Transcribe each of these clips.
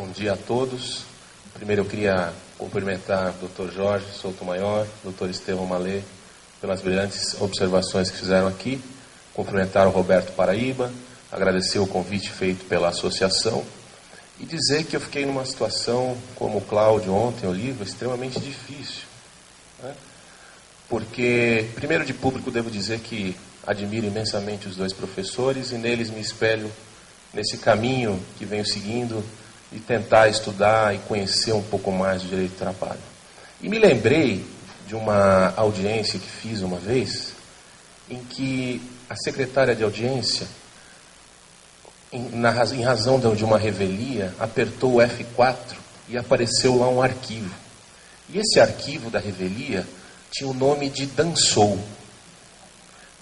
Bom dia a todos. Primeiro eu queria cumprimentar o Dr. Jorge Souto-Maior, Dr. Estevão Malê, pelas brilhantes observações que fizeram aqui. Cumprimentar o Roberto Paraíba, agradecer o convite feito pela associação e dizer que eu fiquei numa situação, como o Cláudio ontem, Oliva, extremamente difícil. Né? Porque, primeiro de público, devo dizer que admiro imensamente os dois professores e neles me espelho nesse caminho que venho seguindo de tentar estudar e conhecer um pouco mais do direito do trabalho. E me lembrei de uma audiência que fiz uma vez, em que a secretária de audiência, em razão de uma revelia, apertou o F4 e apareceu lá um arquivo. E esse arquivo da revelia tinha o nome de Dançou.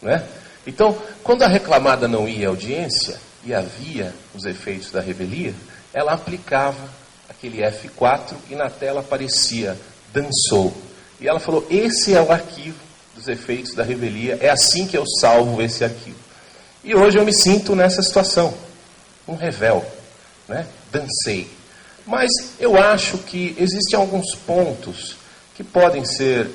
Né? Então, quando a reclamada não ia à audiência e havia os efeitos da revelia, ela aplicava aquele F4 e na tela aparecia Dançou. E ela falou, esse é o arquivo dos efeitos da revelia, é assim que eu salvo esse arquivo. E hoje eu me sinto nessa situação, um revel, né? Dancei. Mas eu acho que existem alguns pontos que podem ser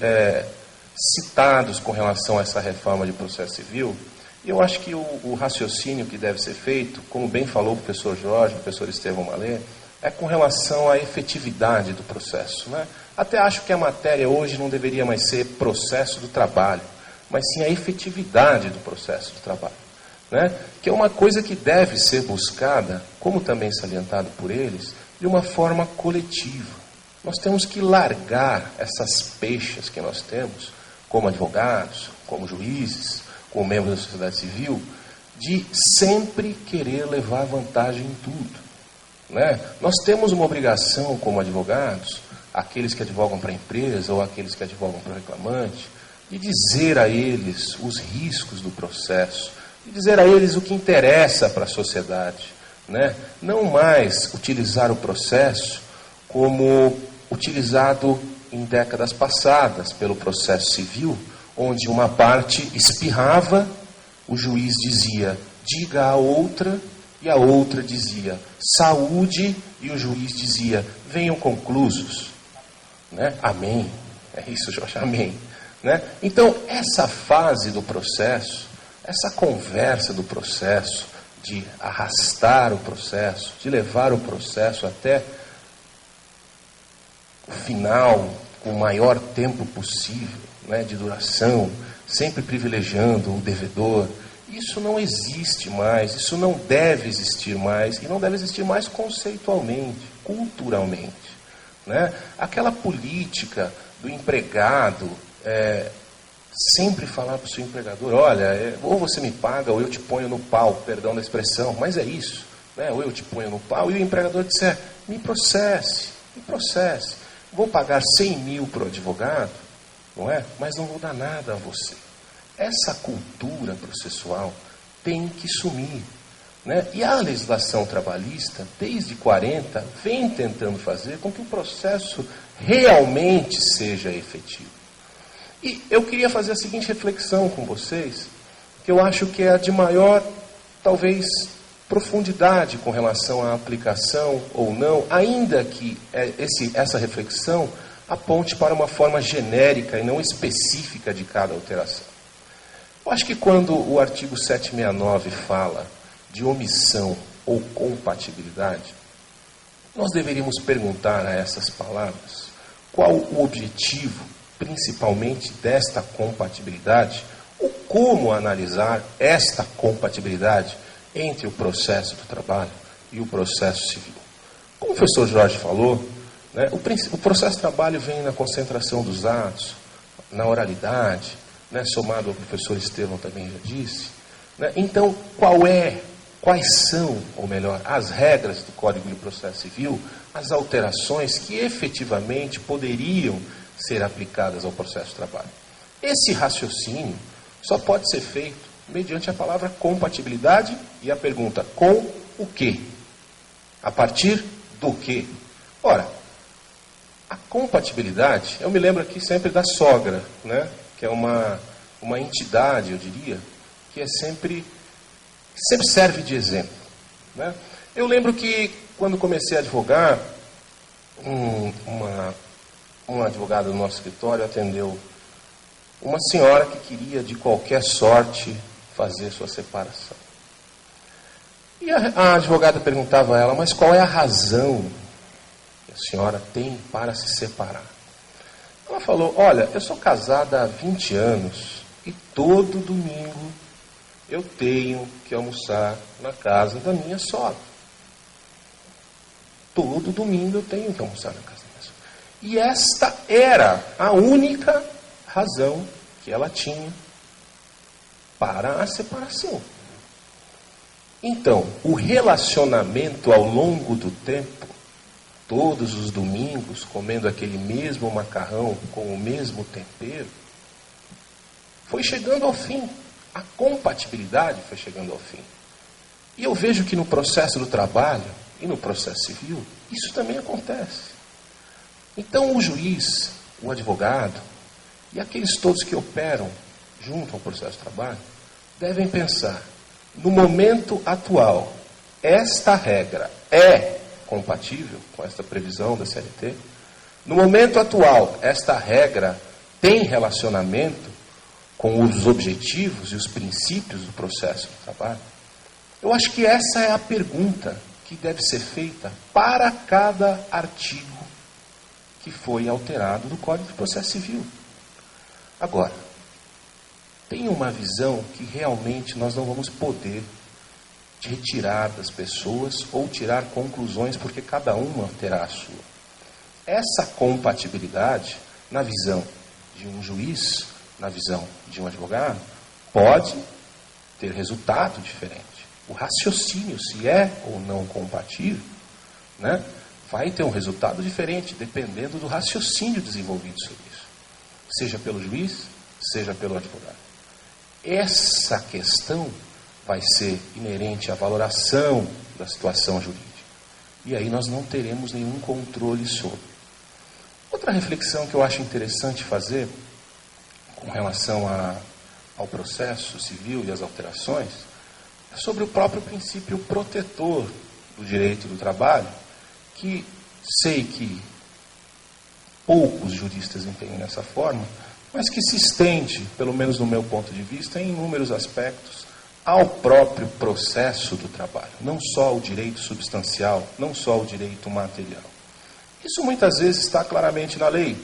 citados com relação a essa reforma de processo civil. E eu acho que o raciocínio que deve ser feito, como bem falou o professor Jorge, o professor Estevão Malê, é com relação à efetividade do processo. Né? Até acho que a matéria hoje não deveria mais ser processo do trabalho, mas sim a efetividade do processo do trabalho. Né? Que é uma coisa que deve ser buscada, como também salientado por eles, de uma forma coletiva. Nós temos que largar essas peixes que nós temos, como advogados, como juízes, como membros da sociedade civil, de sempre querer levar vantagem em tudo. Né? Nós temos uma obrigação como advogados, aqueles que advogam para a empresa ou aqueles que advogam para o reclamante, de dizer a eles os riscos do processo, de dizer a eles o que interessa para a sociedade. Né? Não mais utilizar o processo como utilizado em décadas passadas pelo processo civil, onde uma parte espirrava, o juiz dizia, diga a outra, e a outra dizia, saúde, e o juiz dizia, venham conclusos. Né? Amém. É isso, Jorge, amém. Né? Então, essa fase do processo, essa conversa do processo, de arrastar o processo, de levar o processo até o final, com o maior tempo possível, né, de duração, sempre privilegiando o devedor, isso não existe mais, isso não deve existir mais, e não deve existir mais conceitualmente, culturalmente. Né? Aquela política do empregado, sempre falar para o seu empregador, olha, ou você me paga ou eu te ponho no pau, perdão da expressão, mas é isso, né? Ou eu te ponho no pau, e o empregador disser, me processe, vou pagar 100 mil para o advogado, não é? Mas não vou dar nada a você. Essa cultura processual tem que sumir. Né? E a legislação trabalhista, desde 40, vem tentando fazer com que o processo realmente seja efetivo. E eu queria fazer a seguinte reflexão com vocês, que eu acho que é a de maior, talvez, profundidade com relação à aplicação ou não, ainda que essa reflexão aponte para uma forma genérica e não específica de cada alteração. Eu acho que quando o artigo 769 fala de omissão ou compatibilidade, nós deveríamos perguntar a essas palavras qual o objetivo, principalmente, desta compatibilidade, ou como analisar esta compatibilidade entre o processo do trabalho e o processo civil. Como o professor Jorge falou, né, o processo de trabalho vem na concentração dos atos, na oralidade, né, somado ao professor Estevão também já disse. Né, então, quais são, ou melhor, as regras do Código de Processo Civil, as alterações que efetivamente poderiam ser aplicadas ao processo de trabalho? Esse raciocínio só pode ser feito mediante a palavra compatibilidade e a pergunta, com o quê? A partir do quê? Ora, a compatibilidade, eu me lembro aqui sempre da sogra, né? Que é uma entidade, eu diria, que sempre serve de exemplo. Né? Eu lembro que, quando comecei a advogar, uma advogada do nosso escritório atendeu uma senhora que queria, de qualquer sorte, fazer sua separação. E a advogada perguntava a ela, mas qual é a razão que a senhora tem para se separar? Ela falou, olha, eu sou casada há 20 anos e todo domingo eu tenho que almoçar na casa da minha sogra. Todo domingo eu tenho que almoçar na casa da minha sogra. E esta era a única razão que ela tinha para a separação. Então, o relacionamento ao longo do tempo, todos os domingos, comendo aquele mesmo macarrão com o mesmo tempero, foi chegando ao fim. A compatibilidade foi chegando ao fim. E eu vejo que no processo do trabalho e no processo civil, isso também acontece. Então, o juiz, o advogado e aqueles todos que operam junto ao processo de trabalho, devem pensar, no momento atual, esta regra é compatível com esta previsão da CLT? No momento atual, esta regra tem relacionamento com os objetivos e os princípios do processo de trabalho? Eu acho que essa é a pergunta que deve ser feita para cada artigo que foi alterado do Código de Processo Civil. Agora, tem uma visão que realmente nós não vamos poder retirar das pessoas ou tirar conclusões, porque cada uma terá a sua. Essa compatibilidade, na visão de um juiz, na visão de um advogado, pode ter resultado diferente. O raciocínio, se é ou não compatível, né, vai ter um resultado diferente, dependendo do raciocínio desenvolvido sobre isso. Seja pelo juiz, seja pelo advogado. Essa questão vai ser inerente à valoração da situação jurídica. E aí nós não teremos nenhum controle sobre. Outra reflexão que eu acho interessante fazer com relação ao processo civil e às alterações é sobre o próprio princípio protetor do direito do trabalho, que sei que poucos juristas entendem dessa forma, mas que se estende, pelo menos no meu ponto de vista, em inúmeros aspectos, ao próprio processo do trabalho. Não só o direito substancial, não só o direito material. Isso muitas vezes está claramente na lei.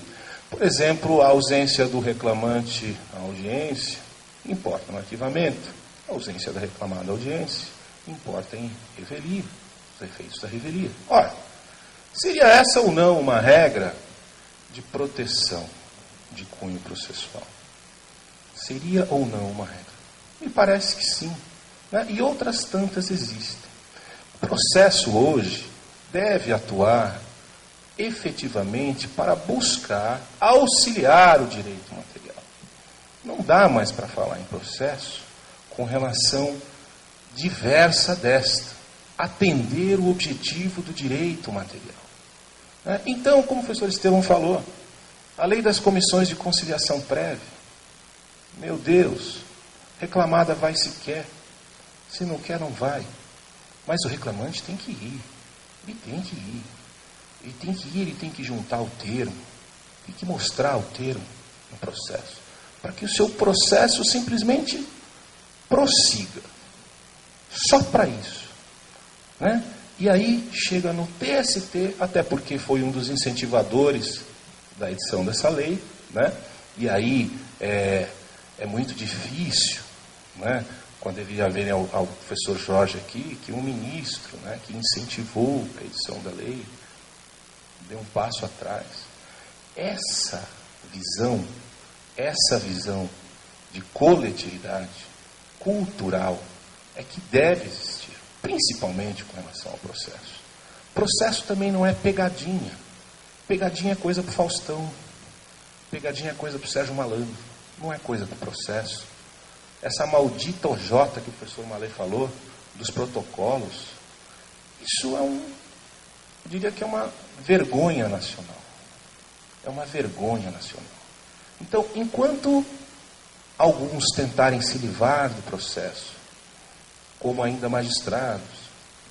Por exemplo, a ausência do reclamante à audiência importa no arquivamento. A ausência da reclamada à audiência importa em revelia, os efeitos da revelia. Ora, seria essa ou não uma regra de proteção de cunho processual? Seria ou não uma regra? Me parece que sim, né? E outras tantas existem. O processo hoje deve atuar efetivamente para buscar auxiliar o direito material. Não dá mais para falar em processo com relação diversa desta, atender o objetivo do direito material. Né? Então, como o professor Estevão falou, a lei das comissões de conciliação prévia, meu Deus, reclamada vai se quer, se não quer não vai, mas o reclamante tem que ir, ele tem que ir. Ele tem que ir, ele tem que juntar o termo, tem que mostrar o termo no processo, para que o seu processo simplesmente prossiga. Só para isso. Né? E aí chega no TST, até porque foi um dos incentivadores da edição dessa lei, né? E aí é muito difícil, né? Quando ele já vem ao professor Jorge aqui, que um ministro, né, que incentivou a edição da lei, deu um passo atrás. Essa visão de coletividade cultural é que deve existir, principalmente com relação ao processo. Processo também não é pegadinha. Pegadinha é coisa para o Faustão. Pegadinha é coisa para o Sérgio Malandro. Não é coisa para o processo. Essa maldita OJ que o professor Malê falou, dos protocolos, isso eu diria que é uma vergonha nacional. É uma vergonha nacional. Então, enquanto alguns tentarem se livrar do processo, como ainda magistrados,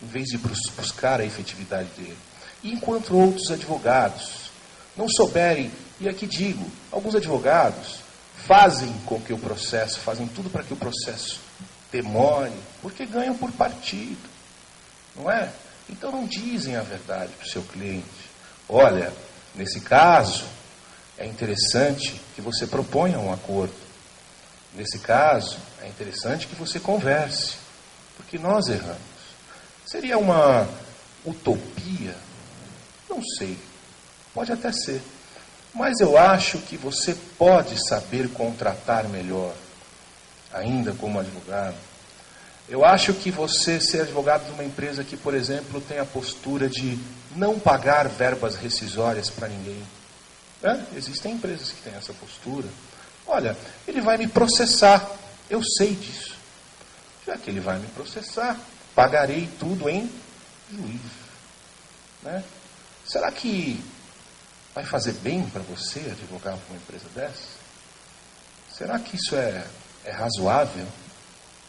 em vez de buscar a efetividade dele. E enquanto outros advogados não souberem, e aqui digo, alguns advogados fazem com que o processo, fazem tudo para que o processo demore, porque ganham por partido, não é? Então não dizem a verdade para o seu cliente. Olha, nesse caso, é interessante que você proponha um acordo. Nesse caso, é interessante que você converse, porque nós erramos. Seria uma utopia? Não sei. Pode até ser. Mas eu acho que você pode saber contratar melhor, ainda como advogado. Eu acho que você ser advogado de uma empresa que, por exemplo, tem a postura de não pagar verbas rescisórias para ninguém. Né? Existem empresas que têm essa postura. Olha, ele vai me processar. Eu sei disso. Já que ele vai me processar, pagarei tudo em juízo. Né? Será que vai fazer bem para você advogar para uma empresa dessa? Será que isso é razoável?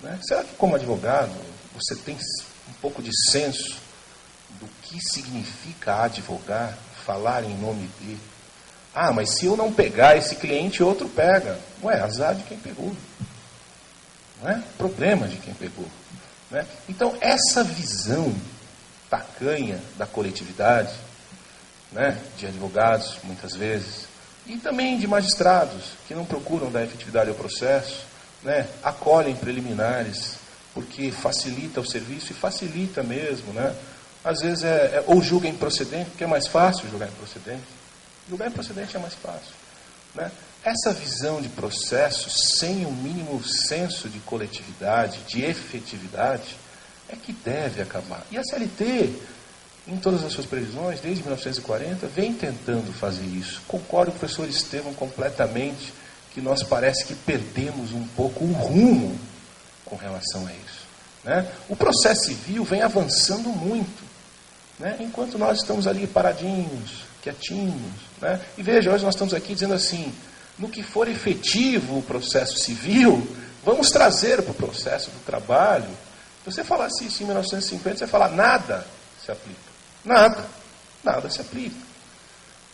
Né? Será que como advogado você tem um pouco de senso do que significa advogar, falar em nome de? Ah, mas se eu não pegar esse cliente, outro pega. Ué, azar de quem pegou. Não é? Problema de quem pegou. Né? Então, essa visão tacanha da coletividade, né, de advogados, muitas vezes, e também de magistrados, que não procuram dar efetividade ao processo, né, acolhem preliminares, porque facilita o serviço, e facilita mesmo. Né? Às vezes, ou julga improcedente, porque é mais fácil julgar improcedente. Julgar improcedente é mais fácil. Né? Essa visão de processo, sem o mínimo senso de coletividade, de efetividade, é que deve acabar. E a CLT, em todas as suas previsões, desde 1940, vem tentando fazer isso. Concordo com o professor Estevão completamente, que nós parece que perdemos um pouco o rumo com relação a isso. Né? O processo civil vem avançando muito, né? Enquanto nós estamos ali paradinhos, quietinhos. Né? E veja, hoje nós estamos aqui dizendo assim, no que for efetivo o processo civil, vamos trazer para o processo do trabalho. Se você falasse isso em 1950, você ia falar, nada se aplica. Nada se aplica.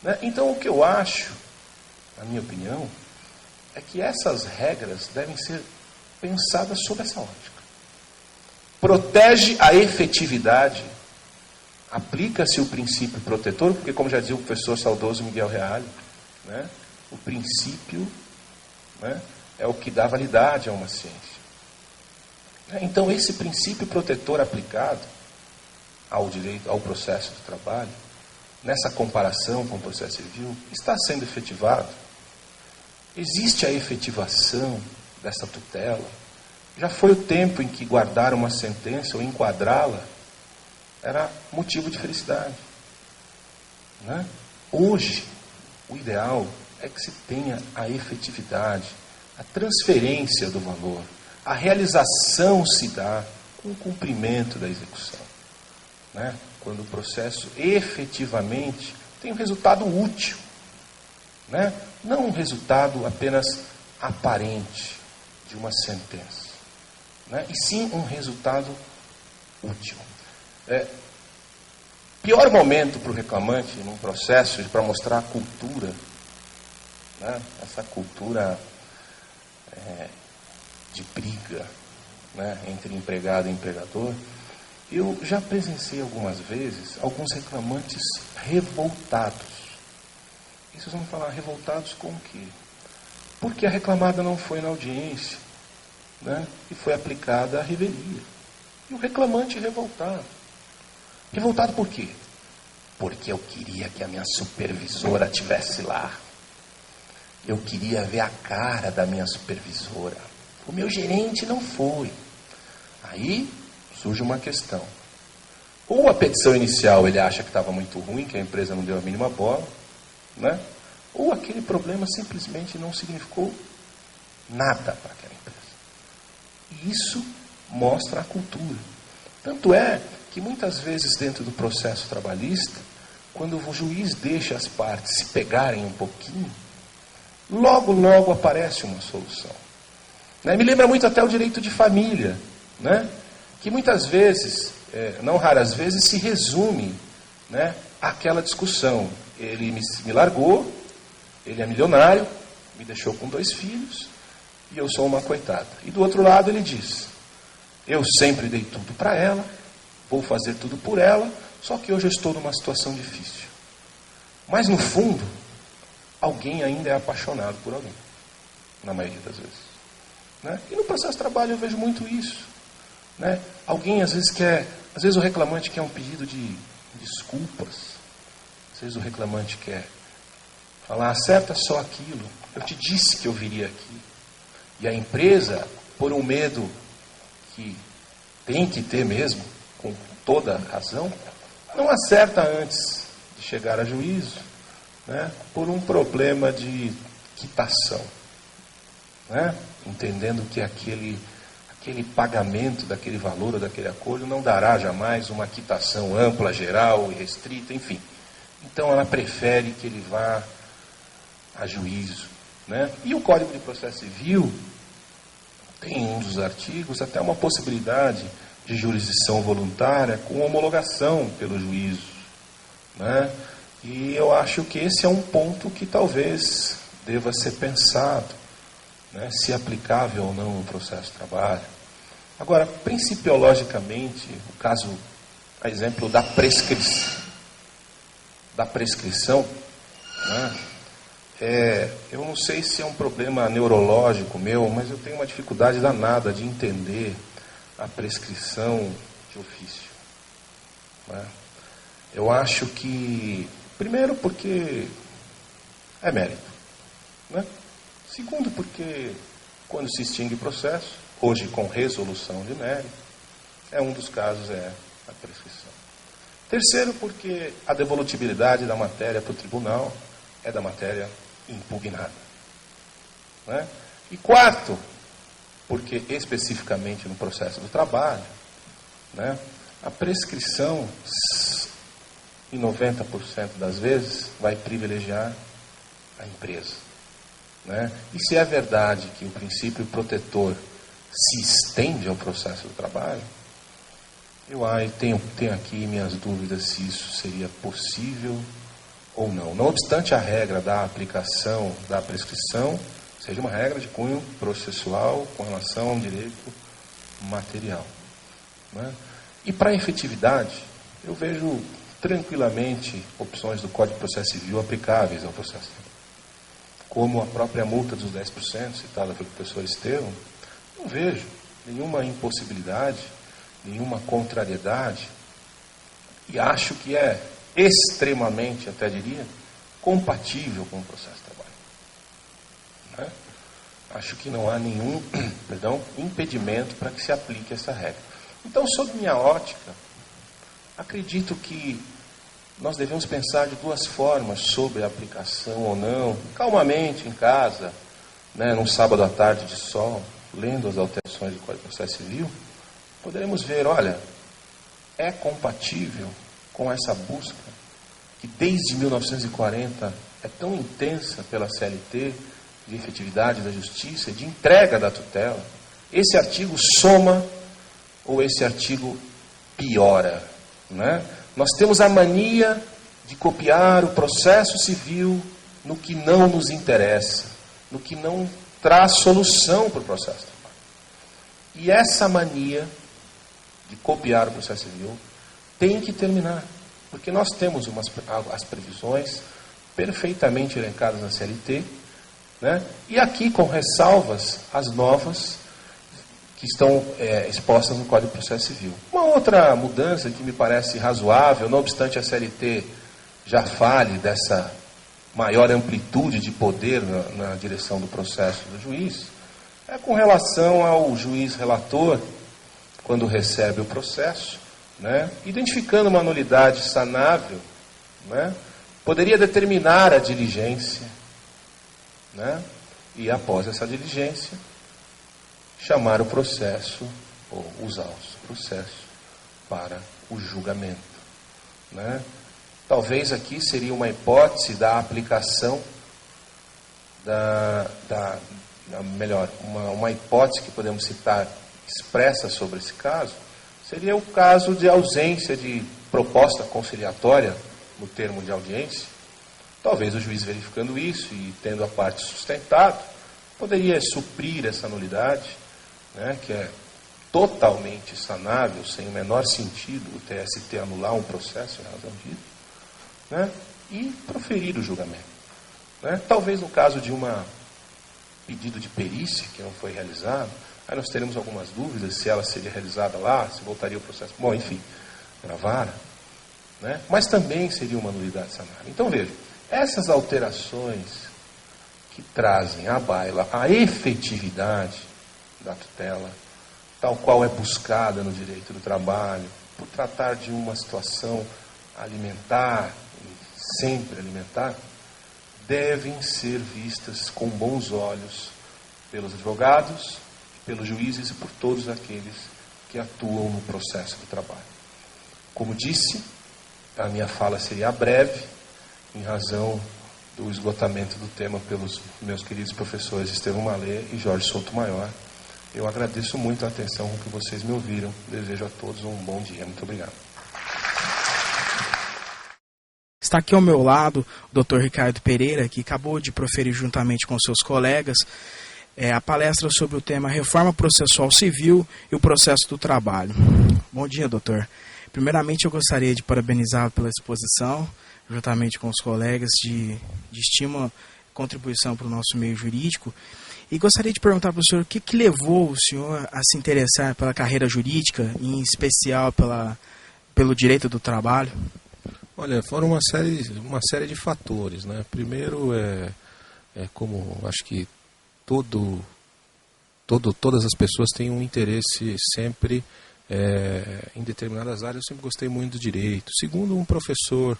Né? Então, o que eu acho, na minha opinião, é que essas regras devem ser pensadas sob essa ótica. Protege a efetividade, aplica-se o princípio protetor, porque, como já dizia o professor saudoso Miguel Reale, né, o princípio, né, é o que dá validade a uma ciência. Então, esse princípio protetor aplicado ao direito, ao processo do trabalho, nessa comparação com o processo civil, está sendo efetivado. Existe a efetivação dessa tutela. Já foi o tempo em que guardar uma sentença ou enquadrá-la era motivo de felicidade. Né? Hoje, o ideal é que se tenha a efetividade, a transferência do valor. A realização se dá com o cumprimento da execução. Né? Quando o processo efetivamente tem um resultado útil. Né? Não um resultado apenas aparente de uma sentença. Né? E sim um resultado útil. Pior momento para o reclamante num processo para mostrar a cultura, né? Essa cultura de briga, né, entre empregado e empregador. Eu já presenciei algumas vezes alguns reclamantes revoltados. E vocês vão falar, revoltados com o quê? Porque a reclamada não foi na audiência, né, e foi aplicada a revelia. E o reclamante revoltado. Revoltado por quê? Porque eu queria que a minha supervisora estivesse lá. Eu queria ver a cara da minha supervisora. O meu gerente não foi. Aí surge uma questão. Ou a petição inicial ele acha que estava muito ruim, que a empresa não deu a mínima bola, né? Ou aquele problema simplesmente não significou nada para aquela empresa. E isso mostra a cultura. Tanto é que muitas vezes dentro do processo trabalhista, quando o juiz deixa as partes se pegarem um pouquinho, logo aparece uma solução. Né? Me lembra muito até o direito de família, né? Que muitas vezes não raras vezes, se resume, né, àquela discussão. Ele me largou, ele é milionário, me deixou com 2 filhos, e eu sou uma coitada. E do outro lado ele diz, eu sempre dei tudo para ela, vou fazer tudo por ela, só que hoje eu estou numa situação difícil. Mas no fundo, alguém ainda é apaixonado por alguém, na maioria das vezes. Né? E no processo de trabalho eu vejo muito isso. Né? Alguém às vezes o reclamante quer um pedido de desculpas, às vezes o reclamante quer falar, acerta só aquilo, eu te disse que eu viria aqui. E a empresa, por um medo que tem que ter mesmo, com toda razão, não acerta antes de chegar a juízo, né, por um problema de quitação, né, entendendo que aquele pagamento daquele valor ou daquele acordo não dará jamais uma quitação ampla, geral e restrita, enfim. Então ela prefere que ele vá a juízo. Né? E o Código de Processo Civil tem em um dos artigos até uma possibilidade de jurisdição voluntária com homologação pelo juízo. Né? E eu acho que esse é um ponto que talvez deva ser pensado, né? Se aplicável ou não no processo de trabalho. Agora, principiologicamente, o caso, a exemplo da prescrição, né? Eu não sei se é um problema neurológico meu, mas eu tenho uma dificuldade danada de entender a prescrição de ofício. Né? Eu acho que, primeiro, porque é mérito. Né? Segundo, porque quando se extingue processo, hoje com resolução de mérito, um dos casos é a prescrição. Terceiro, porque a devolutibilidade da matéria para o tribunal é da matéria impugnada. Né? E quarto, porque especificamente no processo do trabalho, né, a prescrição, em 90% das vezes, vai privilegiar a empresa. Né? E se é verdade que o princípio protetor se estende ao processo do trabalho, eu tenho aqui minhas dúvidas se isso seria possível ou não. Não obstante a regra da aplicação da prescrição seja uma regra de cunho processual com relação ao direito material. Né? E para a efetividade, eu vejo tranquilamente opções do Código de Processo Civil aplicáveis ao processo. Como a própria multa dos 10%, citada pelo professor Estevão, não vejo nenhuma impossibilidade, nenhuma contrariedade, e acho que é extremamente, até diria, compatível com o processo de trabalho. Né? Acho que não há nenhum impedimento para que se aplique essa regra. Então, sob minha ótica, acredito que nós devemos pensar de 2 formas sobre a aplicação ou não, calmamente em casa, né, num sábado à tarde de sol, lendo as alterações do Código de Processo Civil, poderemos ver, olha, é compatível com essa busca que desde 1940 é tão intensa pela CLT, de efetividade da justiça, de entrega da tutela. Esse artigo soma ou esse artigo piora? Né? Nós temos a mania de copiar o processo civil no que não nos interessa, no que não traz solução para o processo de trabalho. E essa mania de copiar o processo civil tem que terminar, porque nós temos as previsões perfeitamente elencadas na CLT, né? E aqui com ressalvas as novas que estão expostas no Código de Processo Civil. Uma outra mudança que me parece razoável, não obstante a CLT já fale dessa maior amplitude de poder na direção do processo do juiz, é com relação ao juiz relator, quando recebe o processo, né, identificando uma nulidade sanável, né, poderia determinar a diligência, né, e após essa diligência, chamar o processo, ou usar o processo para o julgamento. Né? Talvez aqui seria uma hipótese da aplicação uma hipótese que podemos citar expressa sobre esse caso, seria o caso de ausência de proposta conciliatória no termo de audiência. Talvez o juiz verificando isso e tendo a parte sustentada, poderia suprir essa nulidade, né, que é totalmente sanável, sem o menor sentido o TST anular um processo em razão disso, né, e proferir o julgamento. Né? Talvez no caso de um pedido de perícia que não foi realizado, aí nós teremos algumas dúvidas se ela seria realizada lá, se voltaria o processo. Bom, enfim, para a vara, né? Mas também seria uma nulidade sanável. Então veja, essas alterações que trazem à baila a efetividade da tutela, tal qual é buscada no direito do trabalho, por tratar de uma situação alimentar, sempre alimentar, devem ser vistas com bons olhos pelos advogados, pelos juízes e por todos aqueles que atuam no processo do trabalho. Como disse, a minha fala seria breve, em razão do esgotamento do tema pelos meus queridos professores Estevão Malê e Jorge Souto Maior. Eu agradeço muito a atenção com que vocês me ouviram. Desejo a todos um bom dia. Muito obrigado. Está aqui ao meu lado o Dr. Ricardo Pereira, que acabou de proferir juntamente com seus colegas a palestra sobre o tema Reforma Processual Civil e o Processo do Trabalho. Bom dia, doutor. Primeiramente, eu gostaria de parabenizá-lo pela exposição, juntamente com os colegas, de estima e contribuição para o nosso meio jurídico. E gostaria de perguntar para o senhor o que levou o senhor a se interessar pela carreira jurídica, em especial pelo direito do trabalho. Olha, foram uma série de fatores, né? Primeiro, como acho que todas as pessoas têm um interesse sempre em determinadas áreas. Eu sempre gostei muito do direito. Segundo, um professor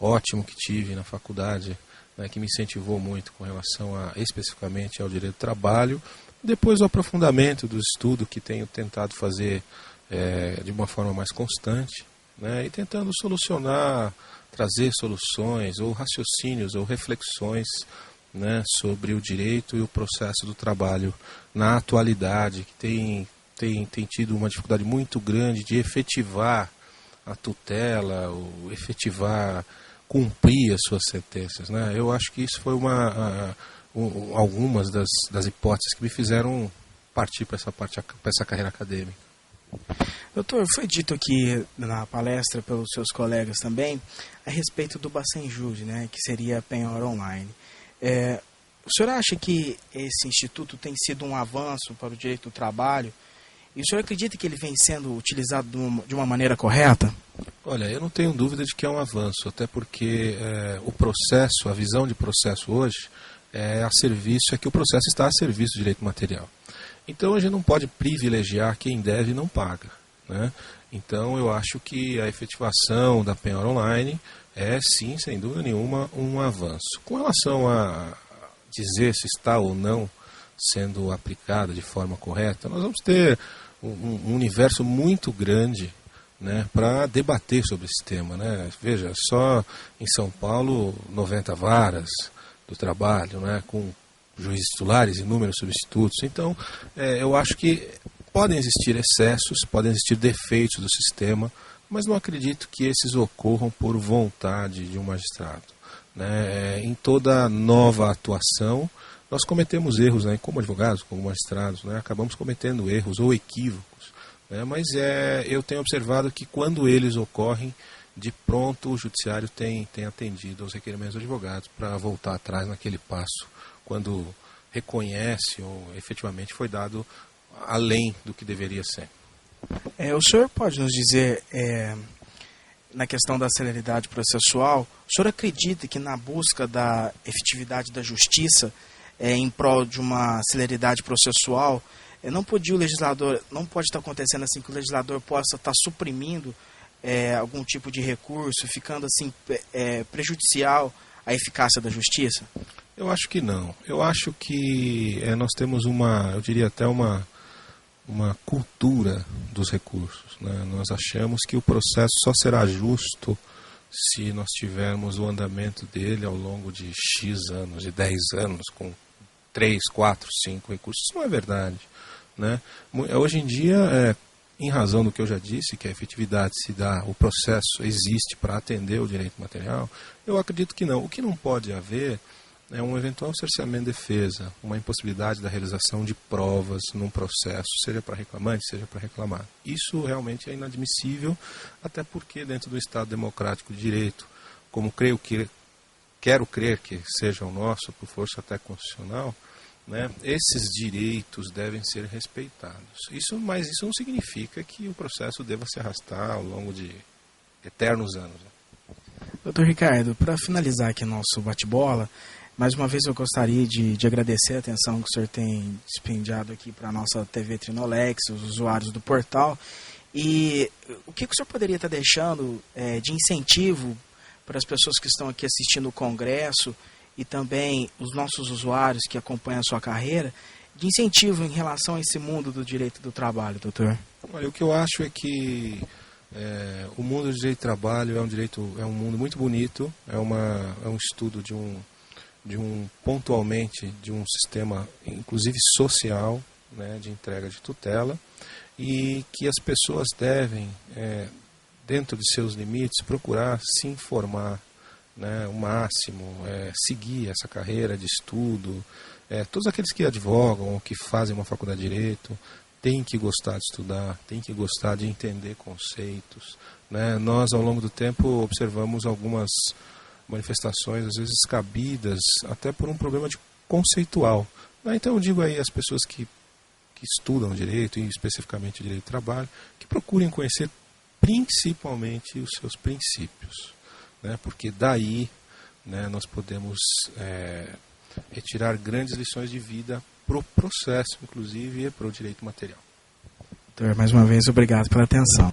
ótimo que tive na faculdade, né, que me incentivou muito com relação especificamente ao direito do trabalho. Depois, o aprofundamento do estudo que tenho tentado fazer de uma forma mais constante, né, e tentando solucionar, trazer soluções ou raciocínios ou reflexões, né, sobre o direito e o processo do trabalho na atualidade, que tem tido uma dificuldade muito grande de efetivar a tutela, ou efetivar, cumprir as suas sentenças. Né? Eu acho que isso foi algumas das hipóteses que me fizeram partir para essa carreira acadêmica. Doutor, foi dito aqui na palestra pelos seus colegas também a respeito do Bacenjude, né, que seria a penhora online. O senhor acha que esse instituto tem sido um avanço para o direito do trabalho? E o senhor acredita que ele vem sendo utilizado de uma maneira correta? Olha, eu não tenho dúvida de que é um avanço, até porque o processo, a visão de processo hoje é que o processo está a serviço do direito material. Então a gente não pode privilegiar quem deve e não paga, né? Então eu acho que a efetivação da penhora online é sim, sem dúvida nenhuma, um avanço. Com relação a dizer se está ou não sendo aplicada de forma correta, nós vamos ter um universo muito grande, né, para debater sobre esse tema. Né? Veja, só em São Paulo, 90 varas do trabalho, né, com juízes titulares e inúmeros substitutos. Então, eu acho que podem existir excessos, podem existir defeitos do sistema, mas não acredito que esses ocorram por vontade de um magistrado. Né? Em toda nova atuação, nós cometemos erros, né? Como advogados, como magistrados, né? Acabamos cometendo erros ou equívocos. Né? Mas eu tenho observado que quando eles ocorrem, de pronto o judiciário tem atendido aos requerimentos dos advogados para voltar atrás naquele passo, quando reconhece ou efetivamente foi dado além do que deveria ser. O senhor pode nos dizer, na questão da celeridade processual, o senhor acredita que na busca da efetividade da justiça, em prol de uma celeridade processual, não pode estar acontecendo assim que o legislador possa estar suprimindo algum tipo de recurso, ficando assim prejudicial à eficácia da justiça? Eu acho que não. Eu acho que nós temos eu diria até uma cultura dos recursos. Né? Nós achamos que o processo só será justo se nós tivermos o andamento dele ao longo de X anos, de 10 anos, com 3, 4, 5 recursos. Isso não é verdade. Né? Hoje em dia, em razão do que eu já disse, que a efetividade se dá, o processo existe para atender o direito material, eu acredito que não. O que não pode haver é um eventual cerceamento de defesa, uma impossibilidade da realização de provas num processo, seja para reclamante, seja para reclamado. Isso realmente é inadmissível, até porque dentro do Estado democrático de direito, como quero crer que seja o nosso, por força até constitucional, né, esses direitos devem ser respeitados. Mas isso não significa que o processo deva se arrastar ao longo de eternos anos. Doutor Ricardo, para finalizar aqui nosso bate-bola, mais uma vez eu gostaria de agradecer a atenção que o senhor tem dispendiado aqui para a nossa TV Trinolex, os usuários do portal. E o que o senhor poderia estar deixando de incentivo para as pessoas que estão aqui assistindo o Congresso e também os nossos usuários que acompanham a sua carreira, de incentivo em relação a esse mundo do direito do trabalho, doutor? Olha, o que eu acho é que o mundo do direito do trabalho é um mundo muito bonito, é um estudo de um sistema, inclusive social, né, de entrega de tutela, e que as pessoas devem, dentro de seus limites, procurar se informar, né, o máximo, seguir essa carreira de estudo. Todos aqueles que advogam ou que fazem uma faculdade de Direito têm que gostar de estudar, têm que gostar de entender conceitos, né? Nós, ao longo do tempo, observamos algumas manifestações, às vezes cabidas, até por um problema conceitual, né? Então eu digo aí às pessoas que estudam Direito, e especificamente o Direito do Trabalho, que procurem conhecer principalmente os seus princípios, né? Porque daí, né, nós podemos retirar grandes lições de vida para o processo, inclusive, e para o direito material. Doutor, mais uma vez, obrigado pela atenção.